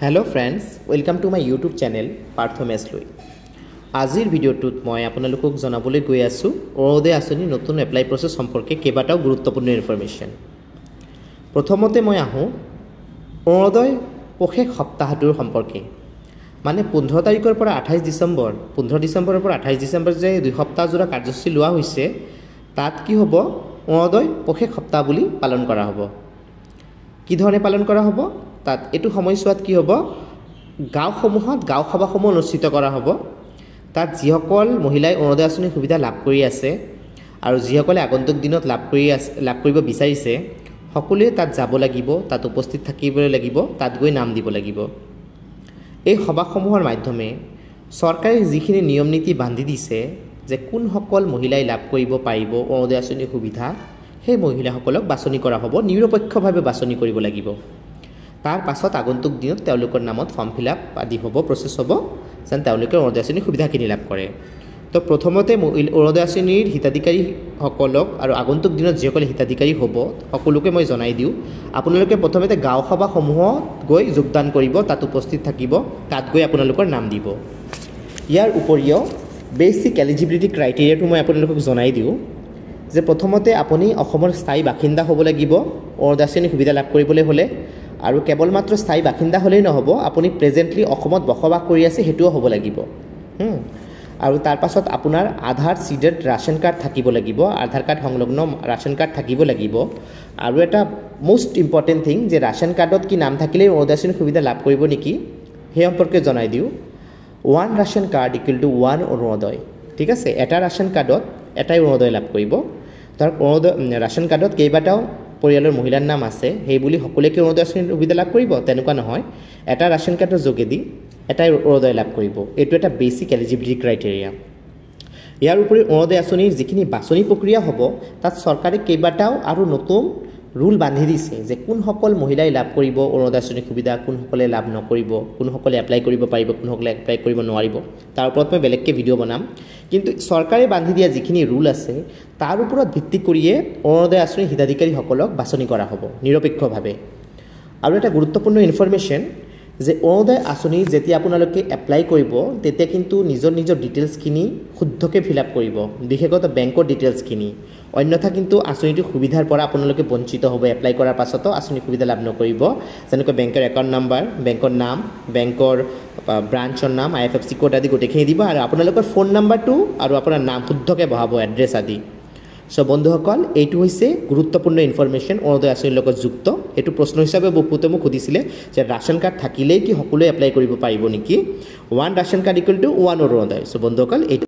Hello friends, welcome to my YouTube channel Partho Mesloi. আজিৰ ভিডিঅ'টোত মই আপোনালোকক জনাবলৈ গৈ আছো অৰুণোদয় আঁচনি নতুন এপ্লাই প্ৰসেস সম্পৰ্কে কেইবাটাও গুৰুত্বপূৰ্ণ ইনফৰমেশন। প্ৰথমতে মই আহো অৰুণোদয় পষেক সপ্তাহটোৰ সম্পৰ্কে। মানে 15 তাৰিখৰ পৰা 28 ডিসেম্বৰ 15 ডিসেম্বৰৰ পৰা 28 ডিসেম্বৰ যে 2 সপ্তাহ জোৰা কাৰ্যসূচী লোৱা হৈছে তাত কি হ'ব অৰুণোদয় পষেক সপ্তাহ বুলি পালন কৰা হ'ব। কি ধৰণে পালন কৰা হ'ব তাত এটো সময়ছোৱাত কি হ'ব গাঁওসমূহত গাঁও সভাসমূহ অনুষ্ঠিত কৰা হ'ব। তাত যিসকল মহিলাই অৰুণোদয় আঁচনিৰ সুবিধা লাভ কৰি আছে আৰু যিসকলে আগন্তুক দিনত লাভ কৰিব বিচাৰিছে সকলোৱে তাত যাব লাগিব, তাত উপস্থিত থাকিব লাগিব, তাত গৈ নাম দিব লাগিব। এই সভাসমূহৰ মাধ্যমে চৰকাৰে যিখিনি নিয়ম নীতি বান্ধি দিছে যে কোন সকল মহিলাই লাভ কৰিব পাৰিব অৰুণোদয় আঁচনিৰ সুবিধা সেই মহিলাসকলক বাছনি কৰা হ'ব, নিৰপেক্ষভাৱে বাছনি কৰিব লাগিব। তাৰ পাছত আগন্তুক দিনত তেওঁলোকৰ নামত ফৰ্ম ফিলআপ আদি হ'ব, প্ৰসেস হ'ব যেন তেওঁলোকে অৰুণোদয় আঁচনিৰ সুবিধাখিনি লাভ কৰে। তো প্ৰথমতে অৰুণোদয় আঁচনিৰ হিতাধিকাৰীসকলক আৰু আগন্তুক দিনত যিসকলে হিতাধিকাৰী হ'ব সকলোকে মই জনাই দিওঁ আপোনালোকে প্ৰথমতে গাঁও সভাসমূহত গৈ যোগদান কৰিব, তাত উপস্থিত থাকিব, তাত গৈ আপোনালোকৰ নাম দিব। ইয়াৰ উপৰিও বেচিক এলিজিবিলিটি ক্ৰাইটেৰিয়াটো মই আপোনালোকক জনাই দিওঁ যে প্ৰথমতে আপুনি অসমৰ স্থায়ী বাসিন্দা হ'ব লাগিব অৰুণোদয় আঁচনিৰ সুবিধা লাভ কৰিবলৈ হ'লে, আৰু কেৱল মাত্ৰ স্থায়ী বাসিন্দা হ'লেই নহ'ব, আপুনি প্ৰেজেণ্টলি অসমত বসবাস কৰি আছে সেইটোও হ'ব লাগিব। আৰু তাৰ পাছত আপোনাৰ আধাৰ সিডেড ৰেচন কাৰ্ড থাকিব লাগিব, আধাৰ কাৰ্ড সংলগ্ন ৰেচন কাৰ্ড থাকিব লাগিব। আৰু এটা মোষ্ট ইম্পৰ্টেণ্ট থিং যে ৰেচন কাৰ্ডত কি নাম থাকিলেই অৰুণোদয় আঁচনিৰ সুবিধা লাভ কৰিব নেকি সেই সম্পৰ্কে জনাই দিওঁ। 1 ration card equal to 1 Orunodoi, ঠিক আছে। এটা ৰেচন কাৰ্ডত এটাই অৰুণোদয় লাভ কৰিব। তাৰ অৰুণোদয় ৰেচন কাৰ্ডত কেইবাটাও পৰিয়ালৰ মহিলাৰ নাম আছে সেই বুলি সকলোকে অৰুণোদয় আঁচনিৰ সুবিধা লাভ কৰিব তেনেকুৱা নহয়, এটা ৰেচন কাৰ্ডৰ যোগেদি এটাই অৰুণোদয় লাভ কৰিব। এইটো এটা বেচিক এলিজিবিলিটি ক্ৰাইটেৰিয়া। ইয়াৰ উপৰি অৰুণোদয় আঁচনিৰ যিখিনি বাছনি প্ৰক্ৰিয়া হ'ব তাত চৰকাৰে কেইবাটাও আৰু নতুন ৰুল বান্ধি দিছে যে কোনসকল মহিলাই লাভ কৰিব অৰুণোদয় আঁচনিৰ সুবিধা, কোনসকলে লাভ নকৰিব, কোনসকলে এপ্লাই কৰিব পাৰিব, কোনসকলে এপ্লাই কৰিব নোৱাৰিব, তাৰ ওপৰত মই বেলেগকৈ ভিডিঅ' বনাম। কিন্তু চৰকাৰে বান্ধি দিয়া যিখিনি ৰুল আছে তাৰ ওপৰত ভিত্তি কৰিয়ে অৰুণোদয় আঁচনিৰ হিতাধিকাৰীসকলক বাছনি কৰা হ'ব নিৰপেক্ষভাৱে। আৰু এটা গুৰুত্বপূৰ্ণ ইনফৰমেশ্যন যে অৰুণোদয় আঁচনি যেতিয়া আপোনালোকে এপ্লাই কৰিব তেতিয়া কিন্তু নিজৰ ডিটেইলছখিনি শুদ্ধকৈ ফিলআপ কৰিব, বিশেষত বেংকৰ ডিটেইলছখিনি। অন্যথা কিন্তু আঁচনিটোৰ সুবিধাৰ পৰা আপোনালোকে বঞ্চিত হ'ব। এপ্লাই কৰাৰ পাছতো আঁচনিৰ সুবিধা লাভ নকৰিব। যেনেকৈ বেংকৰ একাউণ্ট নাম্বাৰ, বেংকৰ নাম, বেংকৰ ব্ৰাঞ্চৰ নাম, IFSC কোড আদি গোটেইখিনি দিব আৰু আপোনালোকৰ ফোন নাম্বাৰটো আৰু আপোনাৰ নাম শুদ্ধকৈ বহাব, এড্ৰেছ আদি। সো বন্ধুসকল এইটো হৈছে গুৰুত্বপূৰ্ণ ইনফৰমেশ্যন অৰুণোদয় আঁচনিৰ লগত যুক্ত। এইটো প্ৰশ্ন হিচাপে বহুতে মোক সুধিছিলে যে ৰেচন কাৰ্ড থাকিলেই কি সকলোৱে এপ্লাই কৰিব পাৰিব নেকি। 1 ration card equal to 1 Orunodoi. So বন্ধুসকল এইটো